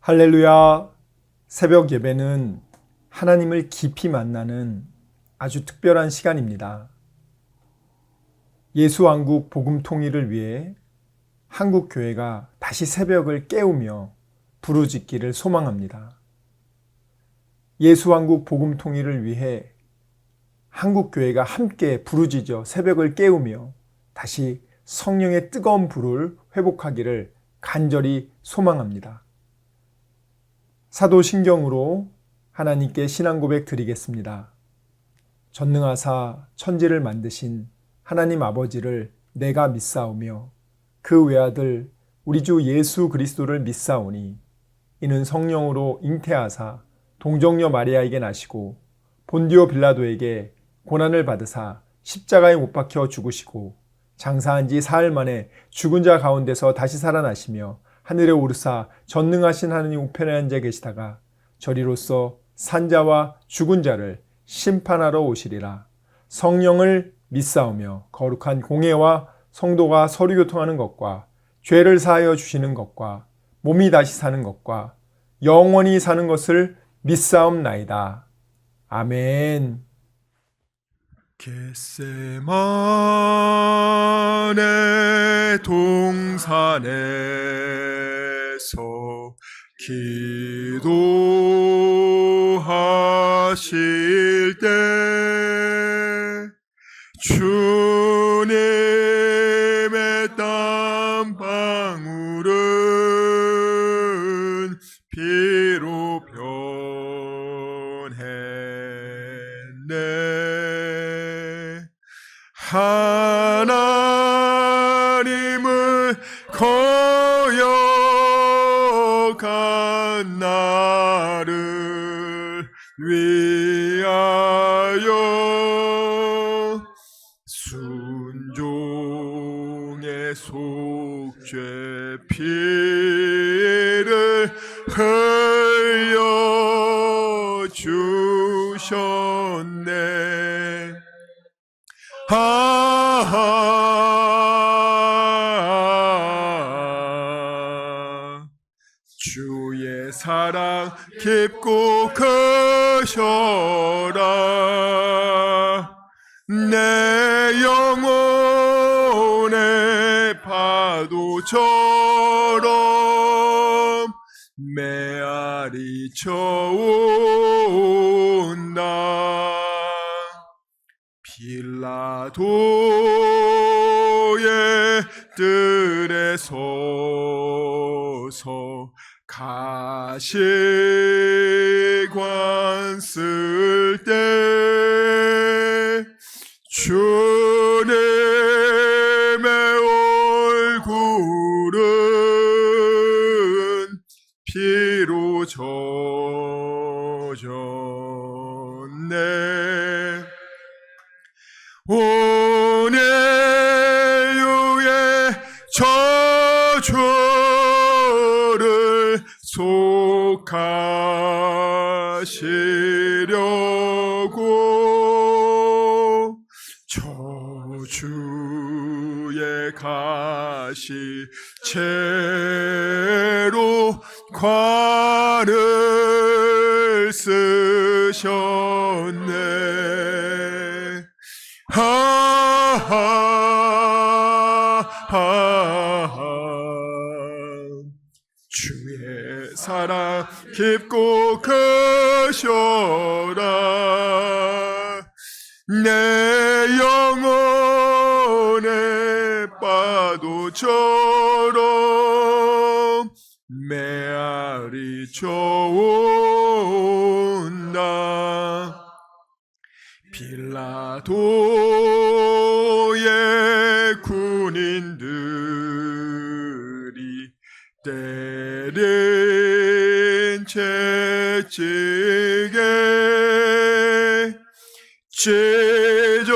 할렐루야. 새벽 예배는 하나님을 깊이 만나는 아주 특별한 시간입니다. 예수왕국 복음 통일을 위해 한국 교회가 다시 새벽을 깨우며 부르짖기를 소망합니다. 예수왕국 복음 통일을 위해 한국 교회가 함께 부르짖어 새벽을 깨우며 다시 성령의 뜨거운 불을 회복하기를 간절히 소망합니다. 사도신경으로 하나님께 신앙 고백 드리겠습니다. 전능하사 천지를 만드신 하나님 아버지를 내가 믿사오며 그 외아들 우리 주 예수 그리스도를 믿사오니 이는 성령으로 잉태하사 동정녀 마리아에게 나시고 본디오 빌라도에게 고난을 받으사 십자가에 못 박혀 죽으시고 장사한 지 사흘 만에 죽은 자 가운데서 다시 살아나시며 하늘에 오르사 전능하신 하느님 우편에 앉아 계시다가 저리로서 산자와 죽은 자를 심판하러 오시리라. 성령을 믿사오며 거룩한 공회와 성도가 서로 교통하는 것과 죄를 사하여 주시는 것과 몸이 다시 사는 것과 영원히 사는 것을 믿사옵나이다. 아멘. 겟세마네 동산에서 기도하실 때 주님의 땀 방울은 피로 변했네. 하나님을 거역한 나를 위하여 순종의 속죄 피를 흘려 주셨네. 주의 사랑 깊고 크셔라. 내 영혼의 파도처럼 메아리 쳐온다. 빌라도의 뜰에 서서 가시관 쓸 때 주님의 얼굴은 피로 젖었네. 오늘 유의 저주를 속하시려고 저주의 가시 채로 관을 쓰셨네. 주의 사랑 깊고 크셔라. 내 영혼의 파도처럼 메아리 쳐온다. 빌라도의 군인들이 때린 채찍에 찢어져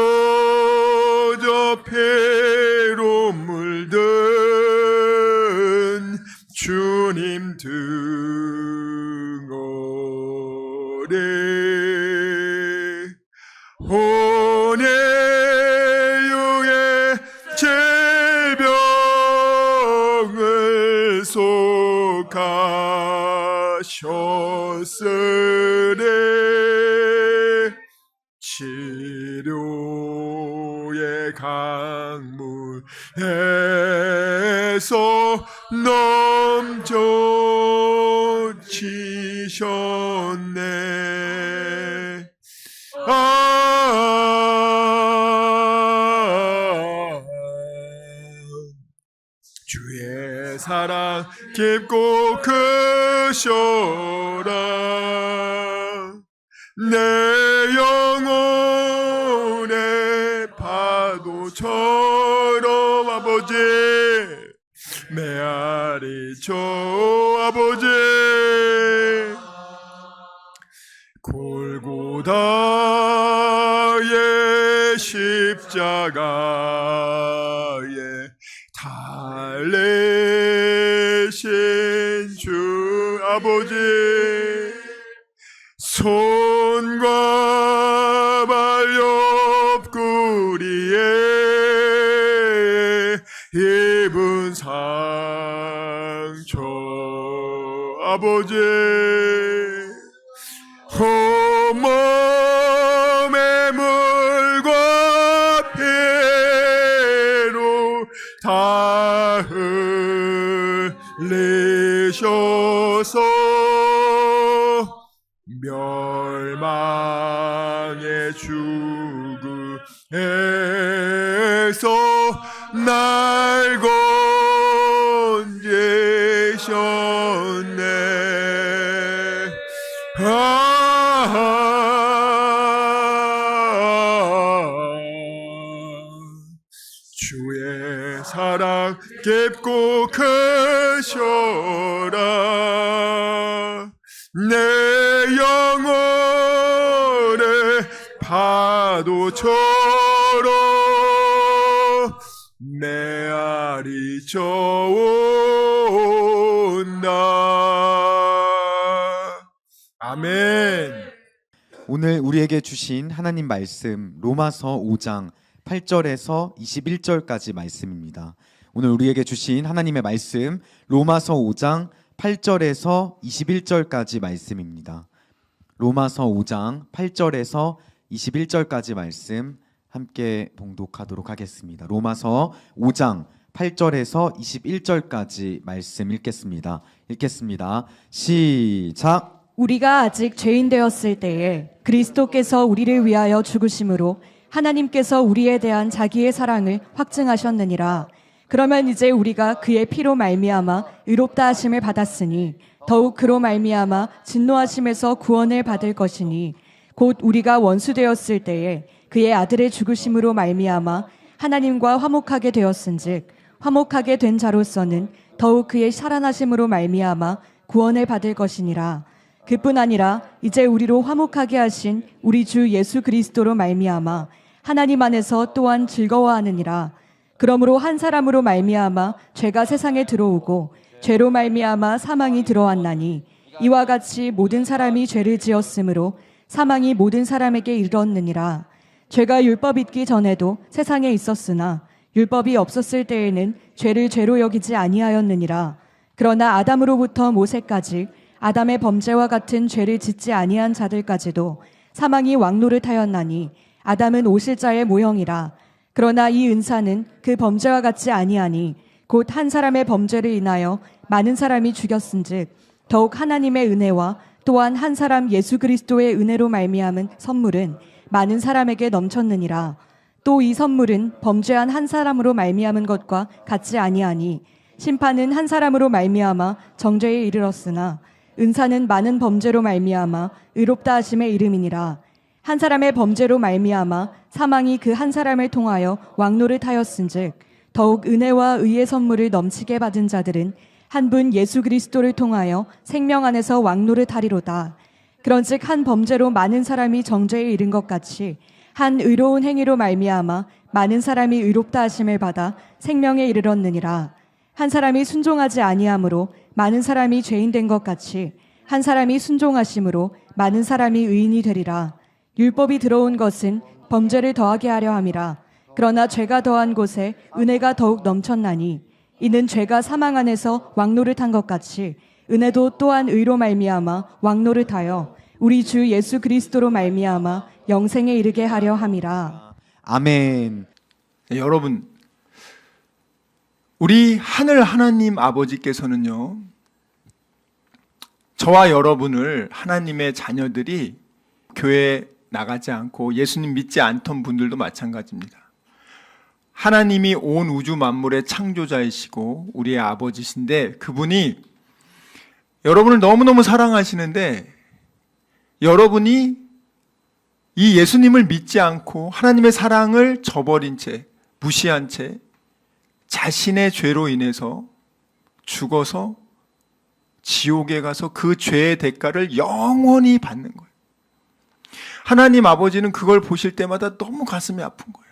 피로 물든 주님 등어리 혼의유의 질병을 속한 하셨으니 치료의 강물에서 넘쳐치셨네. 주의 사랑 깊고 크셔라. 내 영혼의 파도처럼 아버지 메아리쳐 아버지 골고다의 십자가에 달리신 주 아버지 손과 발 옆구리에 입은 상처 아버지 온몸의 물과 피로 다 흘리셔서 멸망의 죽음에서 날 건지셨네. 주의 사랑 깊고 크셔라. 내 영혼의 파도처럼 메아리쳐 온다. 아멘. 오늘 우리에게 주신 하나님 말씀 로마서 5장 8절에서 21절까지 말씀입니다. 오늘 우리에게 주신 하나님의 말씀 로마서 5장 8절에서 21절까지 말씀입니다. 로마서 5장 8절에서 21절까지 말씀 함께 봉독하도록 하겠습니다. 로마서 5장 8절에서 21절까지 말씀 읽겠습니다. 시작. 우리가 아직 죄인 되었을 때에 그리스도께서 우리를 위하여 죽으심으로 하나님께서 우리에 대한 자기의 사랑을 확증하셨느니라. 그러면 이제 우리가 그의 피로 말미암아 의롭다 하심을 받았으니 더욱 그로 말미암아 진노하심에서 구원을 받을 것이니 곧 우리가 원수 되었을 때에 그의 아들의 죽으심으로 말미암아 하나님과 화목하게 되었은즉 화목하게 된 자로서는 더욱 그의 살아나심으로 말미암아 구원을 받을 것이니라. 그뿐 아니라 이제 우리로 화목하게 하신 우리 주 예수 그리스도로 말미암아 하나님 안에서 또한 즐거워하느니라. 그러므로 한 사람으로 말미암아 죄가 세상에 들어오고 죄로 말미암아 사망이 들어왔나니 이와 같이 모든 사람이 죄를 지었으므로 사망이 모든 사람에게 이르렀느니라. 죄가 율법 있기 전에도 세상에 있었으나 율법이 없었을 때에는 죄를 죄로 여기지 아니하였느니라. 그러나 아담으로부터 모세까지 아담의 범죄와 같은 죄를 짓지 아니한 자들까지도 사망이 왕노릇하였나니 아담은 오실자의 모형이라. 그러나 이 은사는 그 범죄와 같지 아니하니 곧 한 사람의 범죄를 인하여 많은 사람이 죽였은즉 더욱 하나님의 은혜와 또한 한 사람 예수 그리스도의 은혜로 말미암은 선물은 많은 사람에게 넘쳤느니라. 또 이 선물은 범죄한 한 사람으로 말미암은 것과 같지 아니하니 심판은 한 사람으로 말미암아 정죄에 이르렀으나 은사는 많은 범죄로 말미암아 의롭다 하심의 이름이니라. 한 사람의 범죄로 말미암아 사망이 그 한 사람을 통하여 왕노릇하였은즉 더욱 은혜와 의의 선물을 넘치게 받은 자들은 한 분 예수 그리스도를 통하여 생명 안에서 왕노릇하리로다. 그런즉 한 범죄로 많은 사람이 정죄에 이른 것 같이 한 의로운 행위로 말미암아 많은 사람이 의롭다 하심을 받아 생명에 이르렀느니라. 한 사람이 순종하지 아니함으로 많은 사람이 죄인 된 것 같이 한 사람이 순종하심으로 많은 사람이 의인이 되리라. 율법이 들어온 것은 범죄를 더하게 하려 함이라. 그러나 죄가 더한 곳에 은혜가 더욱 넘쳤나니 이는 죄가 사망 안에서 왕노릇한 것 같이 은혜도 또한 의로 말미암아 왕노릇하여 우리 주 예수 그리스도로 말미암아 영생에 이르게 하려 함이라. 아멘. 네, 여러분, 우리 하늘 하나님 아버지께서는요, 저와 여러분을 하나님의 자녀들이 교회 나가지 않고 예수님 믿지 않던 분들도 마찬가지입니다. 하나님이 온 우주 만물의 창조자이시고 우리의 아버지신데, 그분이 여러분을 너무너무 사랑하시는데, 여러분이 이 예수님을 믿지 않고 하나님의 사랑을 저버린 채, 무시한 채 자신의 죄로 인해서 죽어서 지옥에 가서 그 죄의 대가를 영원히 받는 거예요. 하나님 아버지는 그걸 보실 때마다 너무 가슴이 아픈 거예요.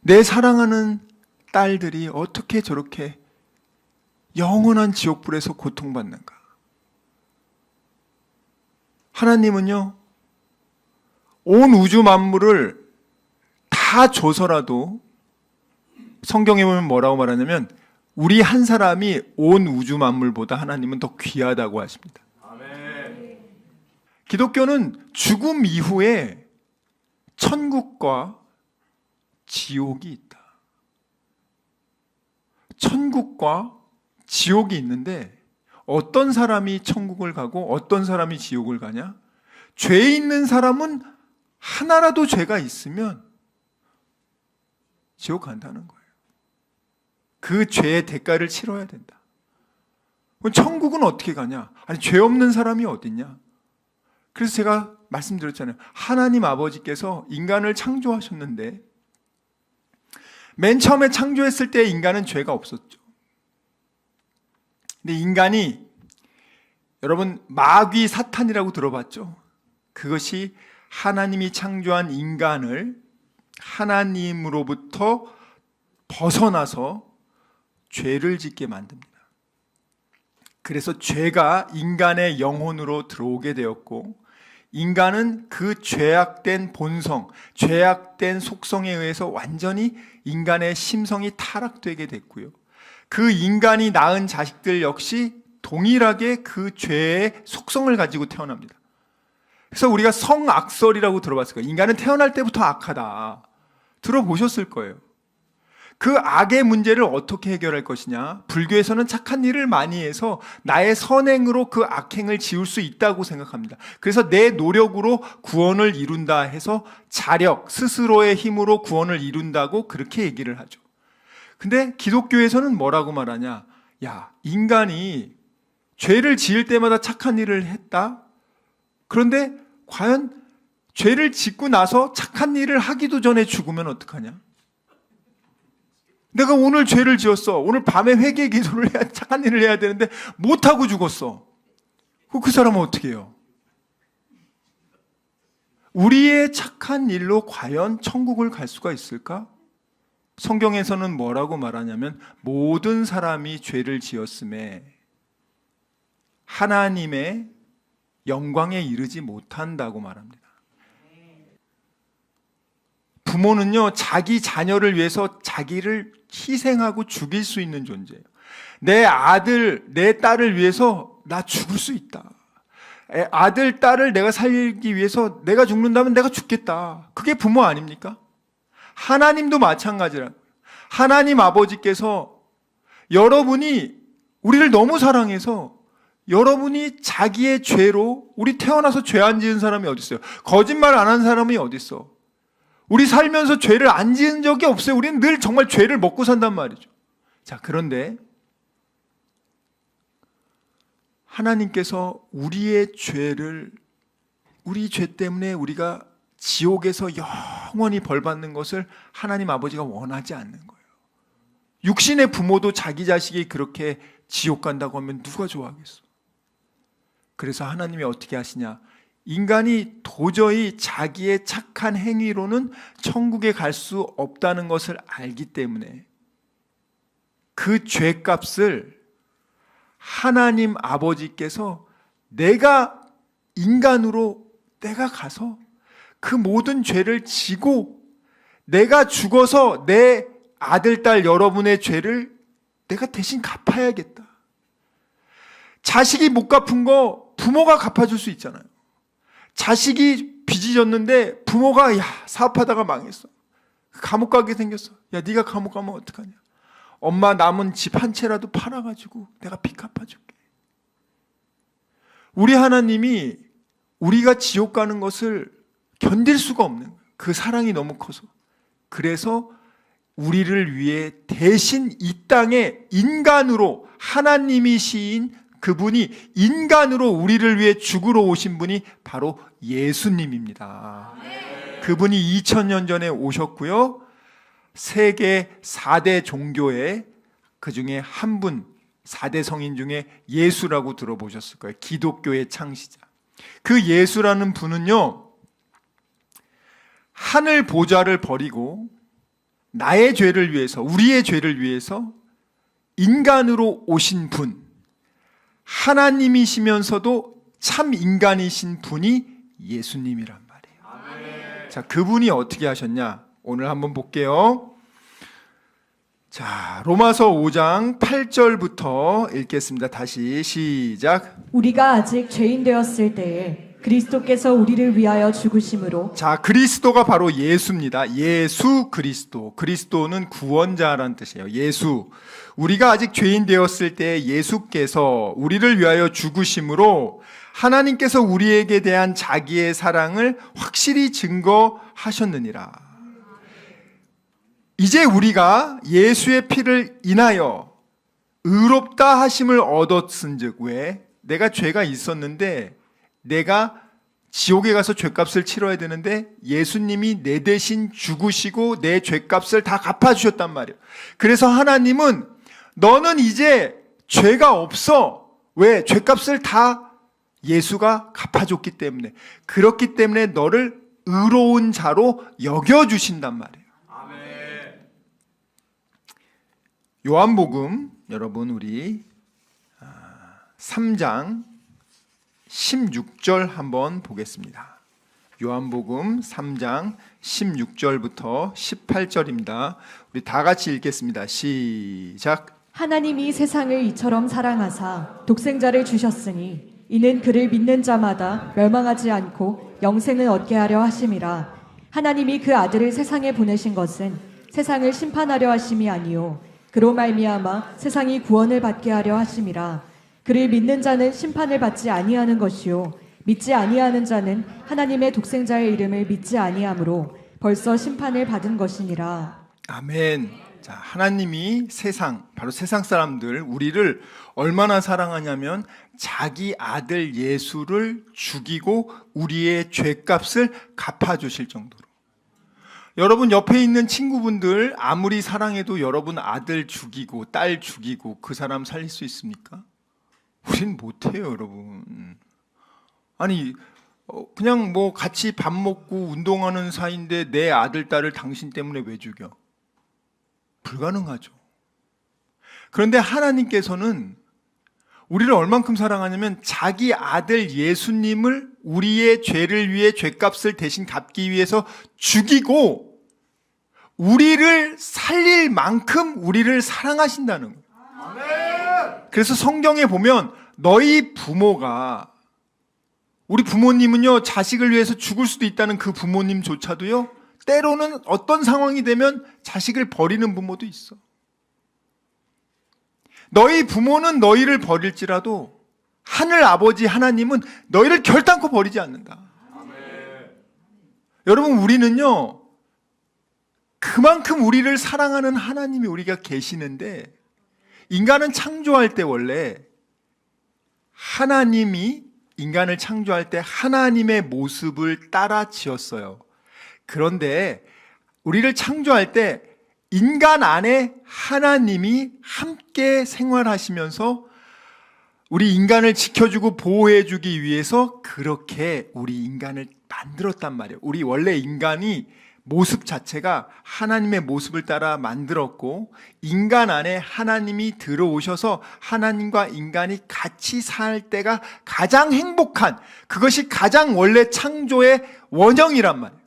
내 사랑하는 딸들이 어떻게 저렇게 영원한 지옥불에서 고통받는가? 하나님은요, 온 우주 만물을 다 줘서라도, 성경에 보면 뭐라고 말하냐면 우리 한 사람이 온 우주 만물보다 하나님은 더 귀하다고 하십니다. 아멘. 기독교는 죽음 이후에 천국과 지옥이 있다. 천국과 지옥이 있는데, 어떤 사람이 천국을 가고 어떤 사람이 지옥을 가냐? 죄 있는 사람은 하나라도 죄가 있으면 지옥 간다는 거예요. 그 죄의 대가를 치러야 된다. 그럼 천국은 어떻게 가냐? 아니, 죄 없는 사람이 어딨냐? 그래서 제가 말씀드렸잖아요. 하나님 아버지께서 인간을 창조하셨는데, 맨 처음에 창조했을 때 인간은 죄가 없었죠. 근데 인간이, 여러분 마귀 사탄이라고 들어봤죠? 그것이 하나님이 창조한 인간을 하나님으로부터 벗어나서 죄를 짓게 만듭니다. 그래서 죄가 인간의 영혼으로 들어오게 되었고, 인간은 그 죄악된 본성, 죄악된 속성에 의해서 완전히 인간의 심성이 타락되게 됐고요. 그 인간이 낳은 자식들 역시 동일하게 그 죄의 속성을 가지고 태어납니다. 그래서 우리가 성악설이라고 들어봤을 거예요. 인간은 태어날 때부터 악하다. 들어보셨을 거예요. 그 악의 문제를 어떻게 해결할 것이냐? 불교에서는 착한 일을 많이 해서 나의 선행으로 그 악행을 지울 수 있다고 생각합니다. 그래서 내 노력으로 구원을 이룬다 해서 자력, 스스로의 힘으로 구원을 이룬다고 그렇게 얘기를 하죠. 근데 기독교에서는 뭐라고 말하냐? 야, 인간이 죄를 지을 때마다 착한 일을 했다? 그런데 과연 죄를 짓고 나서 착한 일을 하기도 전에 죽으면 어떡하냐? 내가 오늘 죄를 지었어. 오늘 밤에 회개 기도를 해야, 착한 일을 해야 되는데 못하고 죽었어. 그 사람은 어떻게 해요? 우리의 착한 일로 과연 천국을 갈 수가 있을까? 성경에서는 뭐라고 말하냐면, 모든 사람이 죄를 지었음에 하나님의 영광에 이르지 못한다고 말합니다. 부모는요, 자기 자녀를 위해서 자기를 희생하고 죽일 수 있는 존재예요. 내 아들, 내 딸을 위해서 나 죽을 수 있다. 아들, 딸을 내가 살기 위해서 내가 죽는다면 내가 죽겠다. 그게 부모 아닙니까? 하나님도 마찬가지라고요. 하나님 아버지께서 여러분이 우리를 너무 사랑해서 여러분이 자기의 죄로, 우리 태어나서 죄 안 지은 사람이 어디 있어요? 거짓말 안 한 사람이 어디 있어? 우리 살면서 죄를 안 지은 적이 없어요. 우리는 늘 정말 죄를 먹고 산단 말이죠. 자, 그런데 하나님께서 우리의 죄를, 우리 죄 때문에 우리가 지옥에서 영원히 벌받는 것을 하나님 아버지가 원하지 않는 거예요. 육신의 부모도 자기 자식이 그렇게 지옥 간다고 하면 누가 좋아하겠어? 그래서 하나님이 어떻게 하시냐? 인간이 도저히 자기의 착한 행위로는 천국에 갈 수 없다는 것을 알기 때문에 그 죄값을 하나님 아버지께서 내가 인간으로 내가 가서 그 모든 죄를 지고 내가 죽어서 내 아들, 딸 여러분의 죄를 내가 대신 갚아야겠다. 자식이 못 갚은 거 부모가 갚아줄 수 있잖아요. 자식이 빚이 졌는데 부모가 사업하다가 망했어. 감옥 가게 생겼어. 야, 네가 감옥 가면 어떡하냐. 엄마 남은 집 한 채라도 팔아가지고 내가 빚 갚아줄게. 우리 하나님이 우리가 지옥 가는 것을 견딜 수가 없는 거예요. 그 사랑이 너무 커서. 그래서 우리를 위해 대신 이 땅에 인간으로 하나님이신 그분이 인간으로 우리를 위해 죽으러 오신 분이 바로 예수님입니다. 그분이 2000년 전에 오셨고요. 세계 4대 종교의 그중에 한 분, 4대 성인 중에 예수라고 들어보셨을 거예요. 기독교의 창시자. 그 예수라는 분은요, 하늘 보좌를 버리고 나의 죄를 위해서, 우리의 죄를 위해서 인간으로 오신 분, 하나님이시면서도 참 인간이신 분이 예수님이란 말이에요. 자, 그분이 어떻게 하셨냐? 오늘 한번 볼게요. 자, 로마서 5장 8절부터 읽겠습니다. 다시 시작. 우리가 아직 죄인 되었을 때에 그리스도께서 우리를 위하여 죽으심으로. 자, 그리스도가 바로 예수입니다. 예수 그리스도. 그리스도는 구원자라는 뜻이에요. 예수. 우리가 아직 죄인 되었을 때 예수께서 우리를 위하여 죽으심으로 하나님께서 우리에게 대한 자기의 사랑을 확실히 증거하셨느니라. 이제 우리가 예수의 피를 인하여 의롭다 하심을 얻었은즉, 왜? 내가 죄가 있었는데 내가 지옥에 가서 죄값을 치러야 되는데 예수님이 내 대신 죽으시고 내 죄값을 다 갚아주셨단 말이에요. 그래서 하나님은 너는 이제 죄가 없어. 왜? 죄값을 다 예수가 갚아줬기 때문에. 그렇기 때문에 너를 의로운 자로 여겨주신단 말이에요. 요한복음, 여러분 우리 3장 16절 한번 보겠습니다. 요한복음 3장 16절부터 18절입니다. 우리 다 같이 읽겠습니다. 시작. 하나님이 세상을 이처럼 사랑하사 독생자를 주셨으니 이는 그를 믿는 자마다 멸망하지 않고 영생을 얻게 하려 하심이라. 하나님이 그 아들을 세상에 보내신 것은 세상을 심판하려 하심이 아니요 그로 말미암아 세상이 구원을 받게 하려 하심이라. 그를 믿는 자는 심판을 받지 아니하는 것이요 믿지 아니하는 자는 하나님의 독생자의 이름을 믿지 아니하므로 벌써 심판을 받은 것이니라. 아멘. 자, 하나님이 바로 세상 사람들, 우리를 얼마나 사랑하냐면 자기 아들 예수를 죽이고 우리의 죄값을 갚아주실 정도로. 여러분 옆에 있는 친구분들 아무리 사랑해도 여러분 아들 죽이고 딸 죽이고 그 사람 살릴 수 있습니까? 우린 못해요, 여러분. 아니 그냥 뭐 같이 밥 먹고 운동하는 사이인데 내 아들 딸을 당신 때문에 왜 죽여? 불가능하죠. 그런데 하나님께서는 우리를 얼만큼 사랑하냐면 자기 아들 예수님을 우리의 죄를 위해 죄값을 대신 갚기 위해서 죽이고 우리를 살릴 만큼 우리를 사랑하신다는 거예요. 그래서 성경에 보면 너희 부모가, 우리 부모님은요 자식을 위해서 죽을 수도 있다는 그 부모님조차도요 때로는 어떤 상황이 되면 자식을 버리는 부모도 있어. 너희 부모는 너희를 버릴지라도 하늘 아버지 하나님은 너희를 결단코 버리지 않는다. 여러분 우리는요 그만큼 우리를 사랑하는 하나님이 우리가 계시는데, 인간은 창조할 때 원래 하나님이 인간을 창조할 때 하나님의 모습을 따라 지었어요. 그런데 우리를 창조할 때 인간 안에 하나님이 함께 생활하시면서 우리 인간을 지켜주고 보호해주기 위해서 그렇게 우리 인간을 만들었단 말이에요. 우리 원래 인간이 모습 자체가 하나님의 모습을 따라 만들었고 인간 안에 하나님이 들어오셔서 하나님과 인간이 같이 살 때가 가장 행복한, 그것이 가장 원래 창조의 원형이란 말이에요.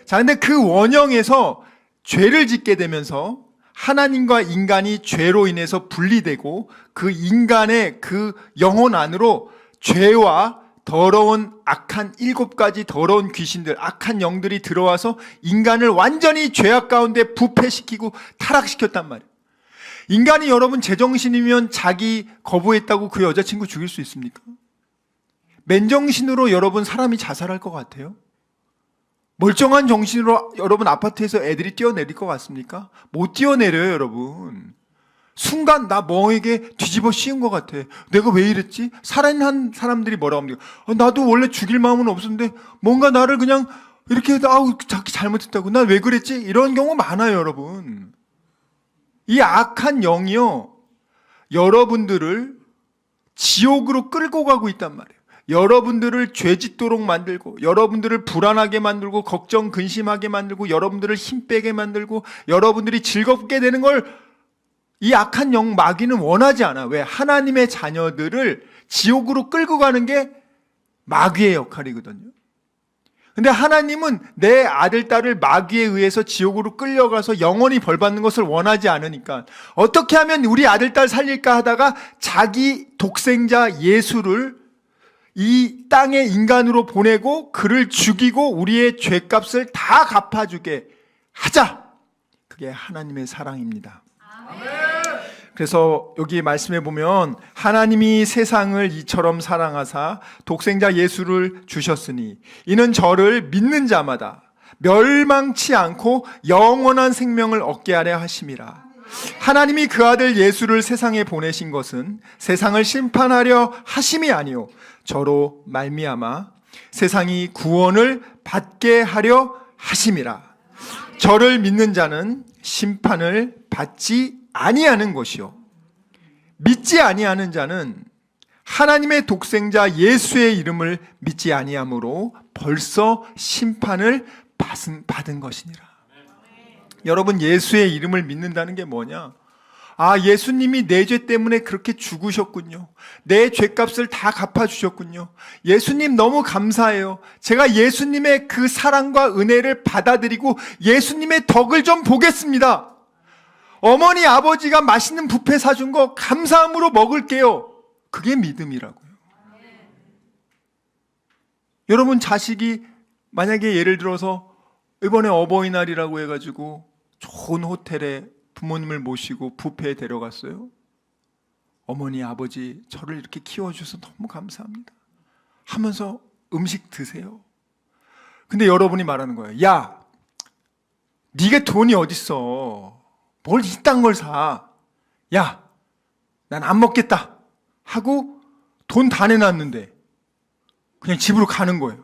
자, 근데 그 원형에서 죄를 짓게 되면서 하나님과 인간이 죄로 인해서 분리되고 그 인간의 그 영혼 안으로 죄와 더러운 악한 7가지 더러운 귀신들, 악한 영들이 들어와서 인간을 완전히 죄악 가운데 부패시키고 타락시켰단 말이에요. 인간이 여러분 제정신이면 자기 거부했다고 그 여자친구 죽일 수 있습니까? 맨정신으로 여러분 사람이 자살할 것 같아요? 멀쩡한 정신으로 여러분 아파트에서 애들이 뛰어내릴 것 같습니까? 못 뛰어내려요, 여러분. 순간 나 멍에게 뒤집어 씌운 것 같아. 내가 왜 이랬지? 살인한 사람들이 뭐라고 합니까? 나도 원래 죽일 마음은 없었는데 뭔가 나를 그냥 이렇게 자기 잘못했다고. 나 왜 그랬지? 이런 경우 많아요, 여러분. 이 악한 영이요, 여러분들을 지옥으로 끌고 가고 있단 말이에요. 여러분들을 죄짓도록 만들고, 여러분들을 불안하게 만들고, 걱정, 근심하게 만들고, 여러분들을 힘 빼게 만들고, 여러분들이 즐겁게 되는 걸 이 악한 영 마귀는 원하지 않아. 왜? 하나님의 자녀들을 지옥으로 끌고 가는 게 마귀의 역할이거든요. 근데 하나님은 내 아들, 딸을 마귀에 의해서 지옥으로 끌려가서 영원히 벌받는 것을 원하지 않으니까 어떻게 하면 우리 아들, 딸 살릴까 하다가 자기 독생자 예수를 이 땅에 인간으로 보내고 그를 죽이고 우리의 죄값을 다 갚아주게 하자. 그게 하나님의 사랑입니다. 그래서 여기 말씀해 보면 하나님이 세상을 이처럼 사랑하사 독생자 예수를 주셨으니 이는 저를 믿는 자마다 멸망치 않고 영원한 생명을 얻게 하려 하심이라. 하나님이 그 아들 예수를 세상에 보내신 것은 세상을 심판하려 하심이 아니요 저로 말미암아 세상이 구원을 받게 하려 하심이라. 저를 믿는 자는 심판을 받지 아니하는 것이요 믿지 아니하는 자는 하나님의 독생자 예수의 이름을 믿지 아니하므로 벌써 심판을 받은 것이니라. 여러분, 예수의 이름을 믿는다는 게 뭐냐? 예수님이 내 죄 때문에 그렇게 죽으셨군요. 내 죄값을 다 갚아주셨군요. 예수님 너무 감사해요. 제가 예수님의 그 사랑과 은혜를 받아들이고 예수님의 덕을 좀 보겠습니다. 어머니, 아버지가 맛있는 뷔페 사준 거 감사함으로 먹을게요. 그게 믿음이라고요. 여러분, 자식이 만약에 예를 들어서 이번에 어버이날이라고 해가지고 좋은 호텔에 부모님을 모시고 뷔페에 데려갔어요. 어머니, 아버지, 저를 이렇게 키워주셔서 너무 감사합니다 하면서 음식 드세요. 근데 여러분이 말하는 거예요. 야, 네가 돈이 어딨어. 뭘 이딴 걸 사. 야, 난 안 먹겠다 하고 돈 다 내놨는데 그냥 집으로 가는 거예요.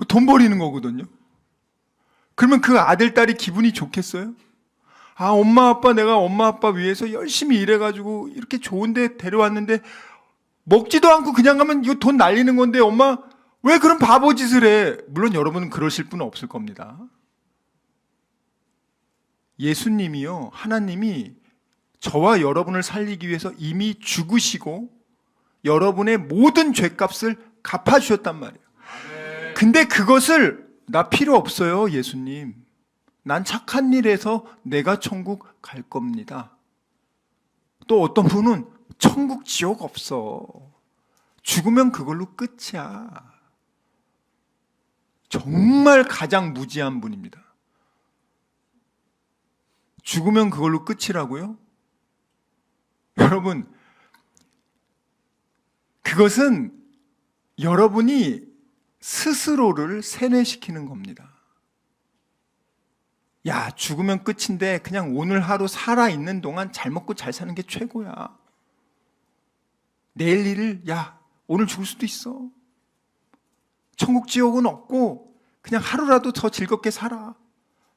돈 버리는 거거든요. 그러면 그 아들, 딸이 기분이 좋겠어요? 엄마, 아빠, 내가 엄마, 아빠 위해서 열심히 일해가지고 이렇게 좋은데 데려왔는데 먹지도 않고 그냥 가면 이거 돈 날리는 건데 엄마 왜 그런 바보 짓을 해? 물론 여러분은 그러실 분은 없을 겁니다. 예수님이요, 하나님이 저와 여러분을 살리기 위해서 이미 죽으시고 여러분의 모든 죄값을 갚아주셨단 말이에요. 근데 그것을 나 필요 없어요, 예수님. 난 착한 일 해서 내가 천국 갈 겁니다. 또 어떤 분은 천국, 지옥 없어. 죽으면 그걸로 끝이야. 정말 가장 무지한 분입니다. 죽으면 그걸로 끝이라고요? 여러분, 그것은 여러분이 스스로를 세뇌시키는 겁니다. 야, 죽으면 끝인데 그냥 오늘 하루 살아있는 동안 잘 먹고 잘 사는 게 최고야. 내일 일을, 야, 오늘 죽을 수도 있어. 천국, 지옥은 없고 그냥 하루라도 더 즐겁게 살아.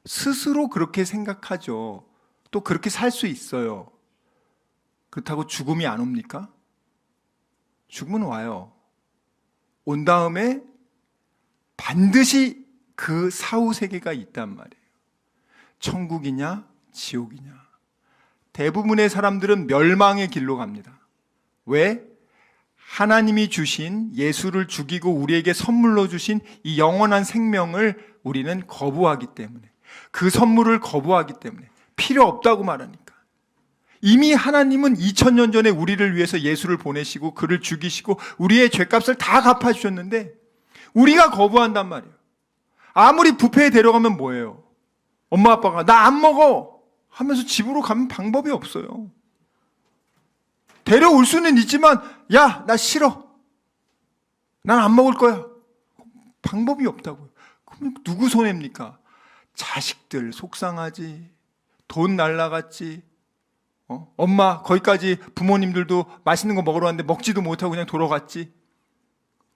스스로 그렇게 생각하죠. 또 그렇게 살 수 있어요. 그렇다고 죽음이 안 옵니까? 죽음은 와요. 온 다음에 반드시 그 사후세계가 있단 말이에요. 천국이냐 지옥이냐. 대부분의 사람들은 멸망의 길로 갑니다. 왜? 하나님이 주신, 예수를 죽이고 우리에게 선물로 주신 이 영원한 생명을 우리는 거부하기 때문에, 그 선물을 거부하기 때문에, 필요 없다고 말하니까. 이미 하나님은 2000년 전에 우리를 위해서 예수를 보내시고 그를 죽이시고 우리의 죄값을 다 갚아주셨는데 우리가 거부한단 말이에요. 아무리 뷔페에 데려가면 뭐예요? 엄마 아빠가 나 안 먹어 하면서 집으로 가면 방법이 없어요. 데려올 수는 있지만 야, 나 싫어. 난 안 먹을 거야. 방법이 없다고요. 그럼 누구 손해입니까? 자식들 속상하지. 돈 날라갔지. 엄마 거기까지 부모님들도 맛있는 거 먹으러 왔는데 먹지도 못하고 그냥 돌아갔지.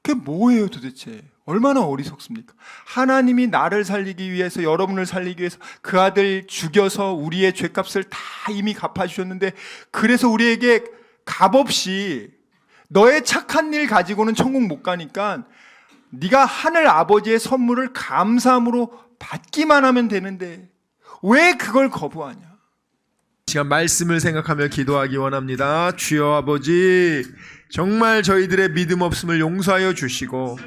그게 뭐예요 도대체? 얼마나 어리석습니까? 하나님이 나를 살리기 위해서, 여러분을 살리기 위해서 그 아들 죽여서 우리의 죄값을 다 이미 갚아주셨는데, 그래서 우리에게 값없이 너의 착한 일 가지고는 천국 못 가니까 네가 하늘 아버지의 선물을 감사함으로 받기만 하면 되는데 왜 그걸 거부하냐? 시간 말씀을 생각하며 기도하기 원합니다. 주여 아버지, 정말 저희들의 믿음 없음을 용서하여 주시고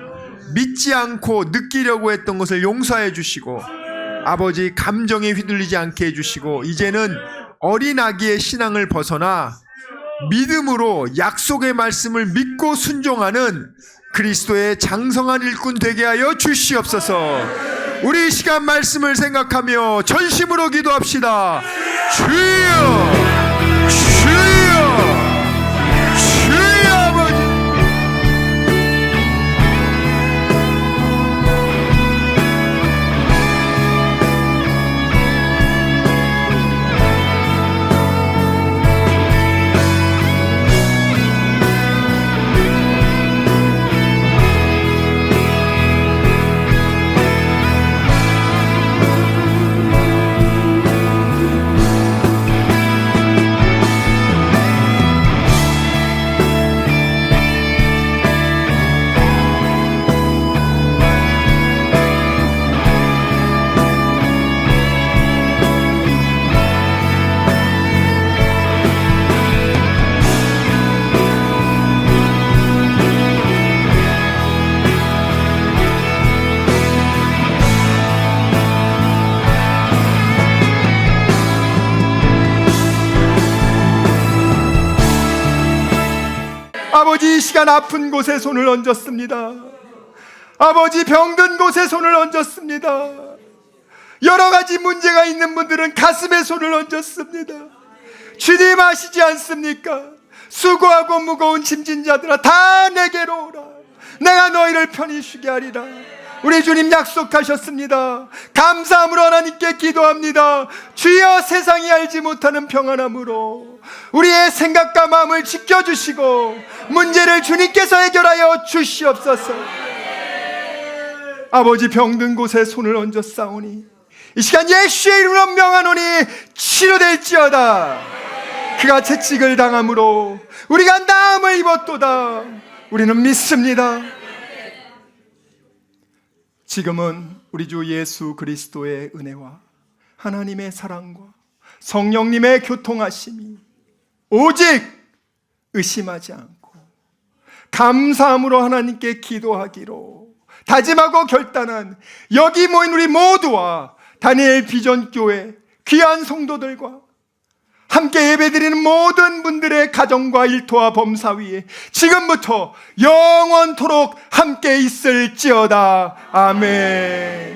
믿지 않고 느끼려고 했던 것을 용서해 주시고 아버지 감정에 휘둘리지 않게 해주시고 이제는 어린 아기의 신앙을 벗어나 믿음으로 약속의 말씀을 믿고 순종하는 그리스도의 장성한 일꾼 되게 하여 주시옵소서. 우리 이 시간 말씀을 생각하며 전심으로 기도합시다. 주여, 주여, 주여 아버지. 아버지, 이 시간 아픈 곳에 손을 얹었습니다. 아버지, 병든 곳에 손을 얹었습니다. 여러 가지 문제가 있는 분들은 가슴에 손을 얹었습니다. 주님 아시지 않습니까? 수고하고 무거운 짐진 자들아 다 내게로 오라. 내가 너희를 편히 쉬게 하리라. 우리 주님 약속하셨습니다. 감사함으로 하나님께 기도합니다. 주여, 세상이 알지 못하는 평안함으로 우리의 생각과 마음을 지켜주시고 문제를 주님께서 해결하여 주시옵소서. 아버지, 병든 곳에 손을 얹어 싸우니 이 시간 예수의 이름으로 명하노니 치료될지어다. 그가 채찍을 당함으로 우리가 나음을 입었도다. 우리는 믿습니다. 지금은 우리 주 예수 그리스도의 은혜와 하나님의 사랑과 성령님의 교통하심이 오직 의심하지 않고 감사함으로 하나님께 기도하기로 다짐하고 결단한 여기 모인 우리 모두와 다니엘 비전교회 귀한 성도들과 함께 예배드리는 모든 분들의 가정과 일터와 범사 위에 지금부터 영원토록 함께 있을지어다. 아멘.